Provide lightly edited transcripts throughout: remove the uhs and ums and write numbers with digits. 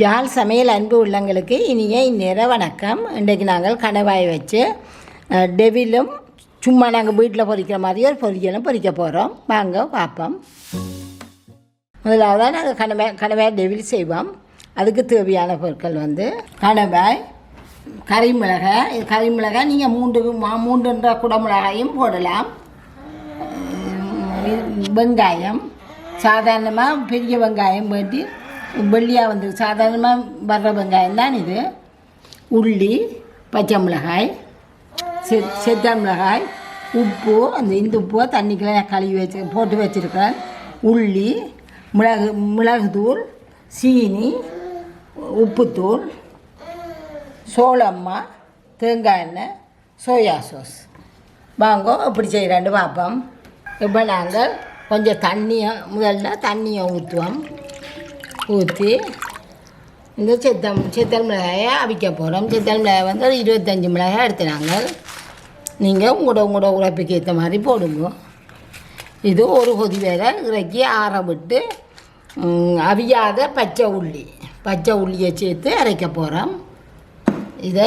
யாழ் சமையல் அன்பு உள்ளங்களுக்கு இனிய இந்நேர வணக்கம். இன்றைக்கு நாங்கள் கணவாய் வச்சு டெவிலும் சும்மா நாங்கள் வீட்டில் பொரிக்கிற மாதிரி ஒரு பொரியலும் பொரிக்க போகிறோம். வாங்க பார்ப்போம். முதலாவது நாங்கள் கணவாய் டெவில் செய்வோம். அதுக்கு தேவையான பொருட்கள் கணவாய், கறிமிளகாய் நீங்கள் மூன்றுன்ற குடமிளகாயும் போடலாம். வெங்காயம் சாதாரணமாக பெரிய வெங்காயம் வேண்டி வெள்ளியாக சாதாரணமாக வர்ற வெங்காயம் தான் இது. உள்ளி, பச்சை மிளகாய், செத்த மிளகாய், உப்பு, இந்த உப்பை தண்ணிக்கெல்லாம் கழுவி போட்டு வச்சுருக்கேன். உள்ளி, மிளகுத்தூள், சீனி, உப்புத்தூள், சோளம்மா, தேங்காய் எண்ணெய், சோயா சாஸ். வாங்க எப்படி செய்கிறான்னு பார்ப்போம். இப்போ நாங்கள் கொஞ்சம் முதல்ல தண்ணியை ஊற்றி இந்த செத்தல் மிளகாயை அவிக்க போகிறோம். செத்தல் மிளகாய் ஒரு 25 மிளகாய் எடுத்துனாங்க. நீங்கள் உங்களோட உழைப்புக்கு ஏற்ற மாதிரி போடுங்க. இது ஒரு கொதி வேற இறக்கி ஆற விட்டு அவியாத பச்சை உள்ளியை சேர்த்து அரைக்க போகிறோம். இதை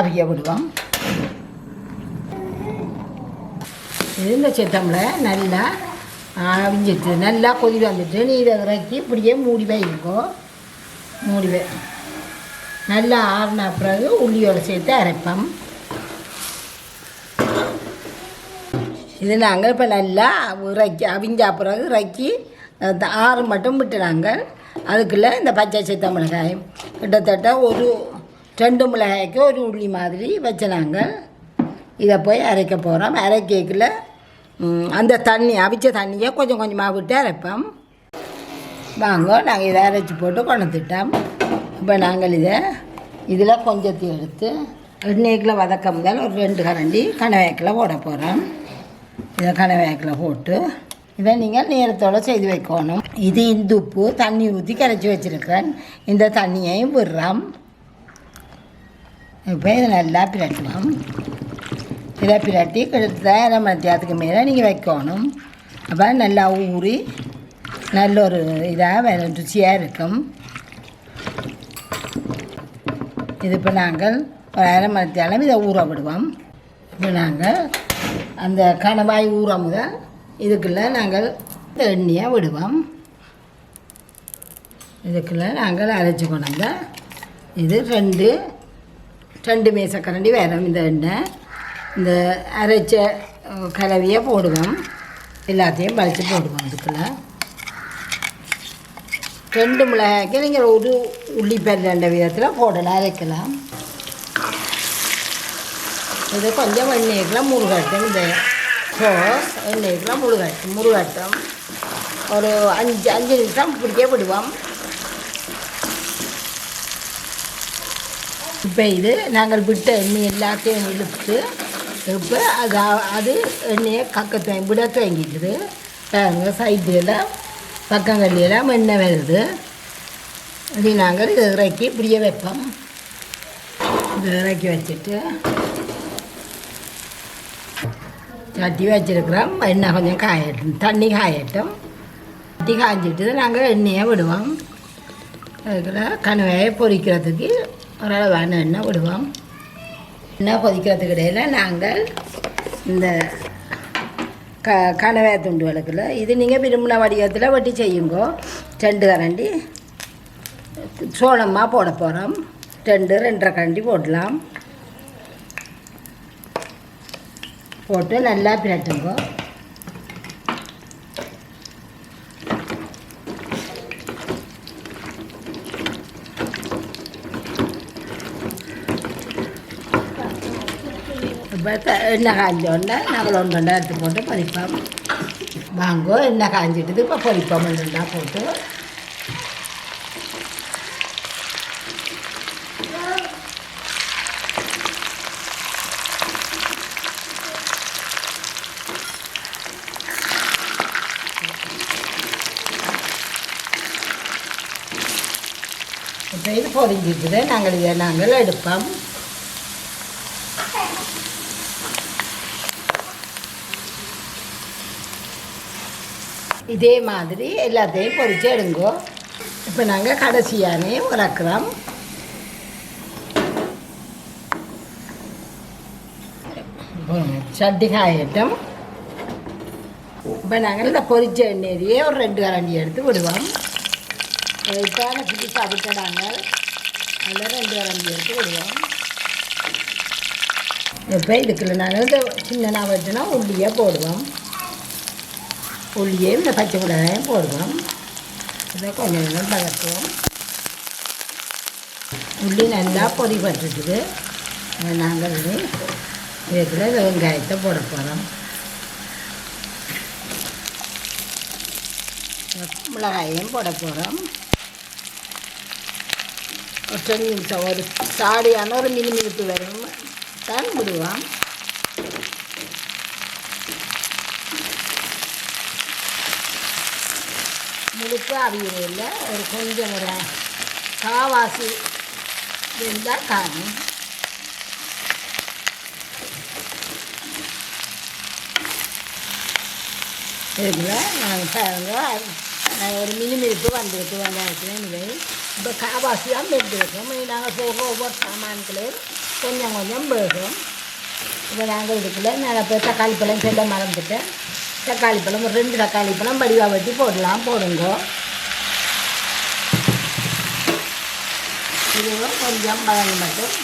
அவிக்க விடுவோம். இது இந்த செத்தமிளை நல்லா அவிஞ்சிட்டு நல்லா கொதி வந்துட்டு நீ இதை இறக்கி இப்படியே மூடி நல்லா ஆறின பிறகு உள்ளியோடு சேர்த்து அரைப்போம். இது நாங்கள் இப்போ நல்லா அவிஞ்சா பிறகு இறக்கி ஆறு மட்டும் விட்டுனாங்க. அதுக்குள்ளே இந்த பச்சை செத்த மிளகாய் கிட்டத்தட்ட ஒரு 2 மிளகாய்க்கு ஒரு உள்ளி மாதிரி வச்சுனாங்க. இதை போய் அரைக்க போகிறோம். அரைக்கல அந்த அவிச்ச தண்ணியை கொஞ்சம் கொஞ்சமாக விட்டு அரைப்போம். வாங்க நாங்கள் இதை அரைச்சி போட்டு கொண்டுட்டோம். இப்போ நாங்கள் இதில் கொஞ்சத்தை எடுத்து எண்ணெய்க்கில் வதக்க முதல் ஒரு 2 கரண்டி கணவாய்க்கில் போட போகிறோம். இதை கணவாய்க்கில் போட்டு இதை நீங்கள் நேரத்தோடு செய்து வைக்கணும். இது இந்துப்பு தண்ணி ஊற்றி கரைச்சி வச்சுருக்கேன். இந்த தண்ணியையும் விடுறோம். இப்போ இதை நல்லா பிரட்டுவோம். இதை பிரட்டி கிட்டத்தட்ட 1/2 மணித்தியாரத்துக்கு மேலே நீங்கள் வைக்கணும். அப்போ நல்லா ஊறி நல்ல ஒரு இதாக ருச்சியாக இருக்கும். இது இப்போ நாங்கள் ஒரு 1/2 மணித்தியாலம் இதை ஊற விடுவோம். இப்போ நாங்கள் அந்த கணவாய் ஊற முதல் இதுக்குள்ளே நாங்கள் எண்ணெயை விடுவோம். இதுக்குள்ளே நாங்கள் அரைச்சி கொண்டாந்த இது 2 மேசக்கரண்டி வேறும் இந்த எண்ணெய். இந்த அரைச்ச கலவையை போடுவோம். எல்லாத்தையும் பறித்து போடுவோம். இதுக்குள்ளே 2 மிளகாய்க்கு நீங்கள் ஒரு உள்ளிப்பேர் 2 விதத்தில் போடலாம், அரைக்கலாம். இது கொஞ்சம் எண்ணெய்க்கெலாம் முருகட்டும். இந்த சோஸ் எண்ணெய்க்கெலாம் முருகட்டும். ஒரு 5 நிமிஷம் இப்படியே விடுவோம். இப்போ இது நாங்கள் விட்ட எண்ணெய் எல்லாத்தையும் இழுத்து இப்போ அது எண்ணெயை விட துவங்கிட்டுது. சைடில் பக்கங்கள்லாம் எண்ணெய் வருது. இது நாங்கள் இதை இறக்கி இப்படியே வைப்போம். இதை இறக்கி வச்சுட்டு சட்டி வச்சுருக்கிறோம். எண்ணெய் கொஞ்சம் காயட்டும், தண்ணி காயட்டும். சட்டி காய்ஞ்சிட்டு நாங்கள் எண்ணெயை விடுவோம். அதுக்குள்ள கணவாயை பொரிக்கிறதுக்கு ஓரளவான எண்ணெய் விடுவோம். எண்ணெய் கொதிக்கிறதுக்கு இடையில் நாங்கள் இந்த கணவாய் துண்டுகளுக்குள்ள இது நீங்கள் விரும்பின வடிவத்தில் வெட்டி செய்யுங்கோ. 2 கரண்டி சோளமாக போட போகிறோம். 2.5 கரண்டி போடலாம். போட்டு நல்லா பிரட்டுங்கோ. இப்போ எண்ணெய் காய்ஞ்சோன்னா நாங்கள் 1 எடுத்து போட்டு பொரிப்போம். வாங்கோ எண்ணெய் காய்ஞ்சிட்டுது. இப்போ பொரிப்போம். 2 போட்டு இப்போ இது பொரிஞ்சிட்டுது. நாங்கள் எடுப்போம். இதே மாதிரி எல்லாத்தையும் பொரித்து எடுங்கோ. இப்போ நாங்கள் கடைசியானே இறக்குறோம். சட்டி காயட்டும். இப்போ நாங்கள் இந்த பொரிச்ச எண்ணெயிலேயே ஒரு 2 கரண்டி எடுத்து விடுவோம். இப்போ புதுசாக விட்டுடாங்க, அதில் 2 கரண்டி எடுத்து விடுவோம். இப்போ இதுக்குள்ள நாங்கள் இந்த சின்ன வெட்டினா உள்ளியை போடுவோம். உள்ளியே இந்த பச்சை மிளகாயும் போடுவோம். இதை கொஞ்சம் நேரம் பதக்குவோம். உள்ளி நல்லா பொடி பட்டுட்டுது. நாங்கள் இதுக்குள்ள இந்த வெங்காயத்தை போட போகிறோம். மிளகாயையும் போட போகிறோம். ஒரு 2 நிமிஷம் ஒரு சாடியான ஒரு மினிமினிப்பு வரும் தான் விடுவோம். முழுக்க அவியல ஒரு கொஞ்சம் ஒரு காவாசி இருந்தால் காணும். இதில் நாங்கள் பாருங்க ஒரு மினிமினிப்பு வந்துருக்கு வெங்காயத்தில். இனிமே இப்போ காவாசியாக வெந்திருக்கோம். நாங்கள் போக ஒவ்வொரு சாமான்களையும் கொஞ்சம் கொஞ்சம் வேகும். இப்போ நாங்கள் இதுக்குள்ள நான் இப்போ தக்காளி பழம் சொல்ல மறந்துட்டேன். தக்காளி பழம் ஒரு 2 தக்காளி பழம் வடிவாக வெட்டி போடலாம். போடுங்க. இதுவும் கொஞ்சம் வதங்க மட்டும்.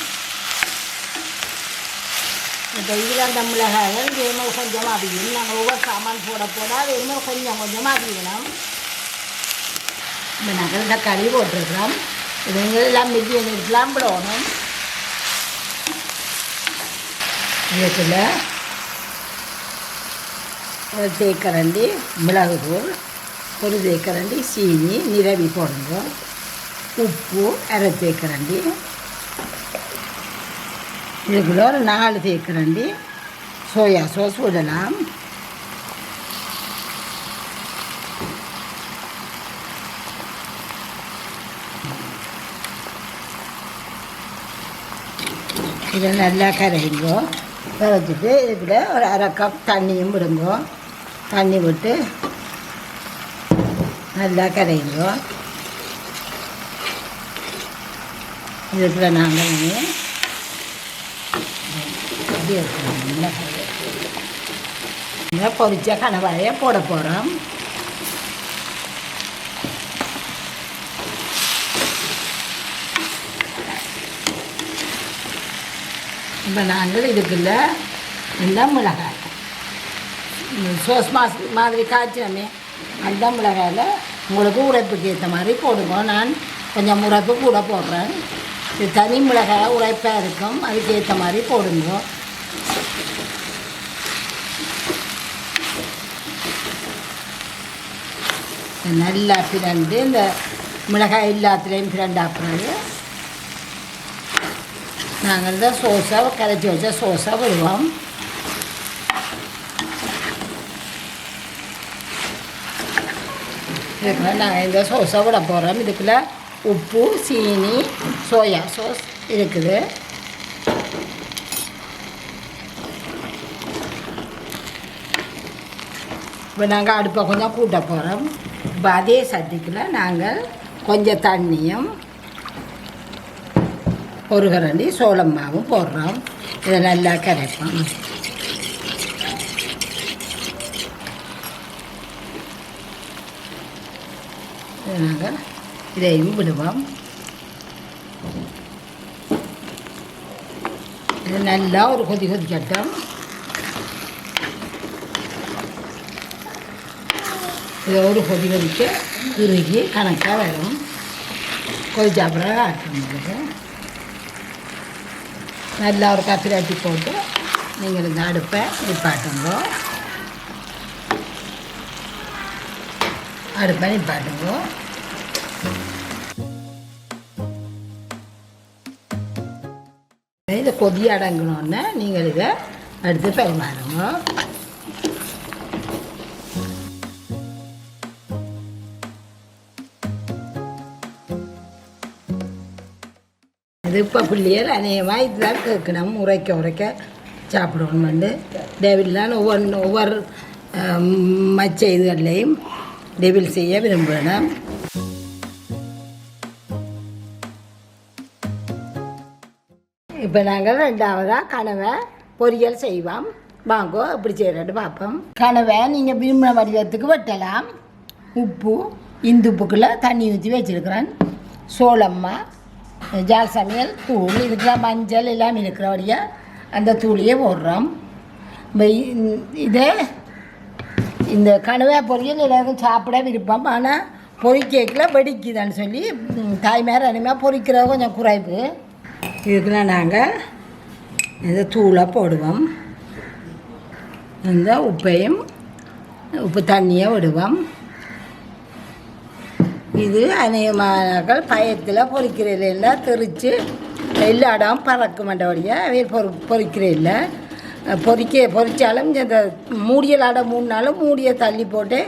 இப்போ இதில் அந்த மிளகாய் இதேமாதிரி கொஞ்சம் அவியும். நாங்கள் ஒவ்வொரு சாமான் போட அதேமாதிரி கொஞ்சம் கொஞ்சமாக அவிக்கணும். இப்போ நாங்கள் தக்காளி போட்டிருக்கிறோம். இது எல்லாம் மிதியம் எடுத்துலாம் விடணும். இதுக்குள்ள ஒரு தேக்கரண்டி மிளகுத்தூள், ஒரு தேக்கரண்டி சீனி நிரவி போடுங்க. உப்பு 1/2 தேக்கரண்டி. இதுக்குள்ள ஒரு 4 தேக்கரண்டி சோயா சாஸ் விடலாம். இதை நல்லா கரைங்கோ. கரைச்சிட்டு இதுக்குள்ள ஒரு 1/2 கப் தண்ணியும் விடுங்கோ. தண்ணி விட்டு நல்லா கரைங்கோ. இதுக்குள்ள நாங்கள் பொரிச்ச கணவாயை போட போகிறோம். இப்போ நாங்கள் இதுக்குள்ள இந்த மிளகாய் சோஸ் மாதிரி காய்ச்சமே அந்த மிளகாயில் உங்களுக்கு உரைப்புக்கு ஏற்ற மாதிரி போடுங்க. நான் கொஞ்சம் உரைப்பு கூட போடுறேன். இது தனி மிளகாய் உரைப்பாக இருக்கும், அதுக்கு ஏற்ற மாதிரி போடுங்க. நல்லா பிரண்டு இந்த மிளகாய் எல்லாத்துலேயும் பிரண்டாப்புறது நாங்கள் இந்த சோஸை கரைச்சி வச்ச சோஸை விடுவோம். இதுக்குள்ள நாங்கள் இந்த சோஸை விட போகிறோம். இதுக்குள்ள உப்பு, சீனி, சோயா சாஸ் இருக்குது. இப்போ நாங்கள் அடுப்பை கொஞ்சம் கூட்ட போகிறோம். இப்போ அதே சட்டிக்குள்ள நாங்கள் கொஞ்சம் தண்ணியும் ஒரு கரண்டி சோளம் மாவும் போடுறோம். இதை நல்லா கரைப்போம். நாங்கள் இதையும் விடுவோம். இது நல்லா ஒரு கொதிக்கட்டும். இதை ஒரு கொதிக்க குறுகி கணக்காக வரும். கொதிச்சாப்புறம் காட்டும். நல்லா ஒரு கத்திராட்டி போட்டு நீங்கள் இந்த அடுப்பை நிப்பாட்டுங்க. அடுப்பை நிப்பாட்டுங்க. இதை கொதி அடங்கணுன்னு நீங்கள் இதை எடுத்து பரிமாறுங்க. இது இப்போ பிள்ளைகள் அநேகமாக இதுதான் கேட்கணும். உரைக்க சாப்பிடணுமெண்டு டெவில்லாம் ஒவ்வொரு மச்ச இதுகள்லையும் டெவில் செய்ய விரும்பணும். இப்போ நாங்கள் ரெண்டாவதாக கனவை பொரியல் செய்வோம். வாங்கோ இப்படி செய்கிறேன்னு பார்ப்போம். கனவை நீங்கள் விரும்பின வடிவத்துக்கு வெட்டலாம். உப்பு இந்துப்புக்குள்ளே தண்ணி ஊற்றி வச்சுருக்கிறேன். சோளம்மா யாழ் சமையல் தூள் இதுக்கெல்லாம் மஞ்சள் எல்லாம் இருக்கிறபடியாக அந்த தூளையே போடுறோம். இதே இந்த கனவை பொரியல் எல்லாருக்கும் சாப்பிட விருப்பம். ஆனால் பொரிக்கேக்கில் வெடிக்குதான்னு சொல்லி தாய்மார் அனிமையாக பொரிக்கிறத கொஞ்சம் குறைவு. இதுக்கெல்லாம் நாங்கள் இந்த தூளை போடுவோம். இந்த உப்பு தண்ணியை விடுவோம். இது அநேகமானாக்கள் பயத்தில் பொரிக்கிறதில்ல, எல்லாம் தெரித்து எல்லா இடம் பறக்க மாட்டபடியாக பொரிக்கிறதில்ல. பொரித்தாலும் இந்த மூடியல் ஆட 3 நாளும் மூடியை தள்ளி போட்டு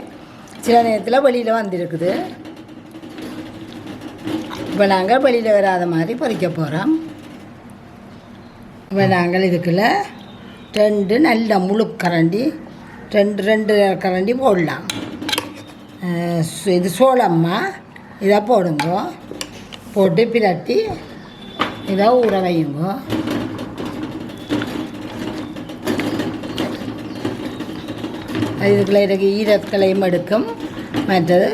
சில நேரத்தில் வெளியில் வந்திருக்குது. இப்போ நாங்கள் வெளியில் வராத மாதிரி பொரிக்க போகிறோம். இப்போ நாங்கள் இதுக்குள்ள 2 நல்ல முழு கரண்டி 2 கரண்டி போடலாம். இது சோளம்மா இதை போடுங்க. போட்டு பிரட்டி இதை ஊற வையுங்க. இதுக்குள்ள எனக்கு ஈரக்கலையும் எடுக்கும். மற்றது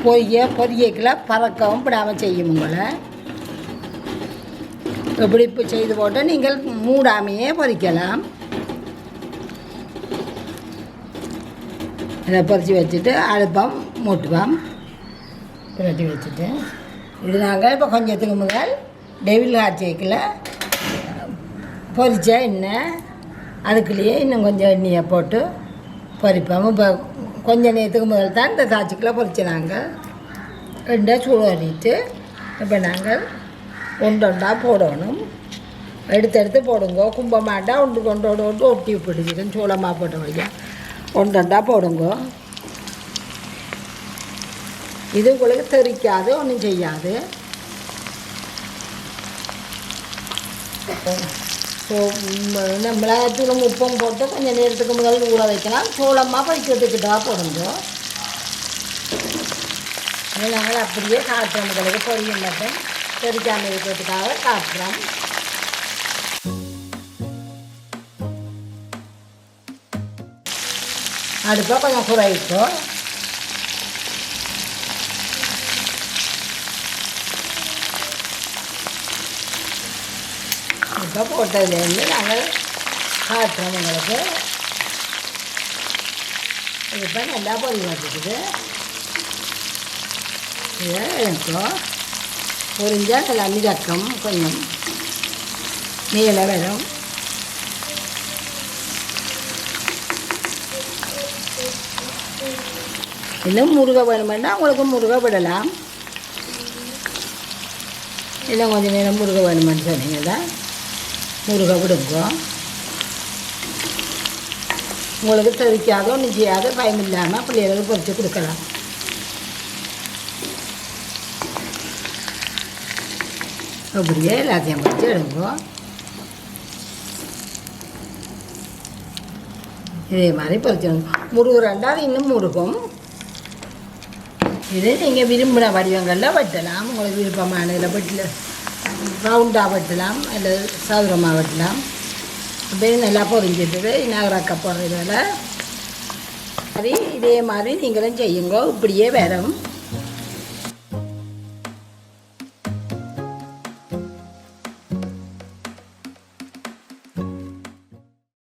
பொரியக்கில் பறக்கவும் விடாமல் செய்யும். உங்களை எப்படி இப்போ செய்து போட்டு நீங்கள் மூடாமையே பொரிக்கலாம். இதை பொரித்து வச்சுட்டு அடுப்பம் மூட்டுவோம். புரட்டி வச்சுட்டு இது நாங்கள் இப்போ கொஞ்சத்துக்கு முதல் டெவில் காய்ச்சிக்கில் பொரித்த எண்ணெய் அதுக்குள்ளேயே இன்னும் கொஞ்சம் எண்ணெயை போட்டு பொரிப்போம். இப்போ கொஞ்சம் நேரத்துக்கு முதல் தான் இந்த காய்ச்சிக்கில் பொரிச்சினாங்க. 2 சூடு வரிட்டு இப்போ நாங்கள் ஒன்றா போடணும். எடுத்து போடுங்க. கும்பமாட்டா கொண்டு ஒட்டி பிடிச்சிடும். சோளமாக போட்ட வழியா ஒன்றா போடுங்க. இது உங்களுக்கு தெரிக்காது, ஒன்றும் செய்யாது. மிளகாத்தூளும் உப்பும் போட்டு கொஞ்சம் நேரத்துக்கு முதல் ஊற வைக்கலாம். சோளமாக பறிக்கிறதுக்கிட்டா போடுங்க. நாங்கள் அப்படியே காட்டுறோம். உங்களுக்கு பொரியல் மட்டும் தெரிக்காமல் இருக்கிறதுக்காக காட்டுறோம். அடுப்பை கொஞ்சம் குறைக்கும். இப்போ போட்டதுலேருந்து நாங்கள் காட்டுறோம். உங்களுக்கு இப்போ நல்லா பொரியல் வச்சுக்குது. இதை எடுக்கும். பொரிஞ்சால் நல்லா மிதக்கம் கொஞ்சம் மேலே வரும். இன்னும் முருகை வேணுமென்னா உங்களுக்கு முருகை விடலாம். இன்னும் கொஞ்சம் நேரம் முருகை வேணுமென்னு சொன்னீங்கன்னா முருகை விடுங்க. உங்களுக்கு தெரிக்காதோ ஒன்றும் செய்யாத பயம் இல்லாமல் பிள்ளைகளுக்கு பொரித்து கொடுக்கலாம். அப்படியே எல்லாத்தையும் பொரித்து எடுங்க. இதே மாதிரி பொரிச்சிடுங்க. முருகுறண்டா அது இன்னும் முருகும். இது நீங்கள் விரும்பின வடிவங்களில் வெட்டலாம். உங்களுக்கு விருப்பமான இதில் வெட்டில் ரவுண்டாக வெட்டலாம், அல்லது சதுரமாக வெட்டலாம். அப்படியே நல்லா பொரிஞ்சிட்டு நகராக்க போடுறதில் சரி இதே மாதிரி நீங்களும் செய்யுங்க. இப்படியே வரும்.